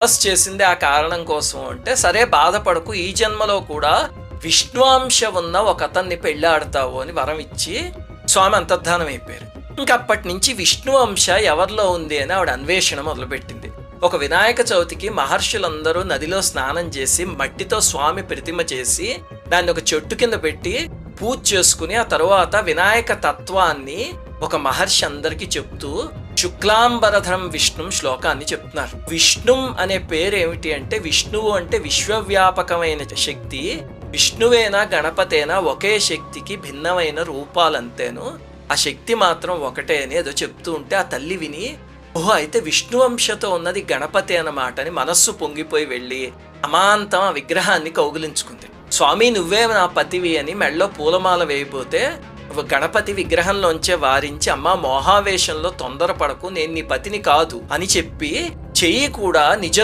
తపస్సు చేసింది ఆ కారణం కోసం అంటే, సరే బాధపడకు, ఈ జన్మలో కూడా విష్ణువంశ ఉన్న ఒక అతన్ని పెళ్ళాడతావు అని వరం ఇచ్చి స్వామి అంతర్ధానం అయిపోయారు. ఇంకప్పటి నుంచి విష్ణువంశ ఎవరిలో ఉంది అని ఆవిడ అన్వేషణ మొదలుపెట్టింది. ఒక వినాయక చవితికి మహర్షులందరూ నదిలో స్నానం చేసి మట్టితో స్వామి ప్రతిమ చేసి దాన్ని ఒక చెట్టు కింద పెట్టి పూజ చేసుకుని ఆ తరువాత వినాయక తత్వాన్ని ఒక మహర్షి అందరికీ చెప్తూ శుక్లాంబరధరం విష్ణుం శ్లోకాన్ని చెప్తున్నారు. విష్ణుం అనే పేరు ఏమిటి అంటే, విష్ణువు అంటే విశ్వవ్యాపకమైన శక్తి, విష్ణువేనా గణపతేనా ఒకే శక్తికి భిన్నమైన రూపాలంతేను, ఆ శక్తి మాత్రం ఒకటే అని ఏదో చెప్తూ ఉంటే ఆ తల్లి విని, ఓహో అయితే విష్ణువంశతో ఉన్నది గణపతి అన్నమాట అని మనస్సు పొంగిపోయి వెళ్ళి అమాంతం ఆ విగ్రహాన్ని కౌగిలించుకుంది. స్వామి నువ్వే నా పతివి అని మెళ్ళో పూలమాల వేయబోతే గణపతి విగ్రహంలోంచే వారించి, అమ్మా మోహావేశంలో తొందరపడకు, నేను నీ పతిని కాదు అని చెప్పి చెయ్యి కూడా నిజ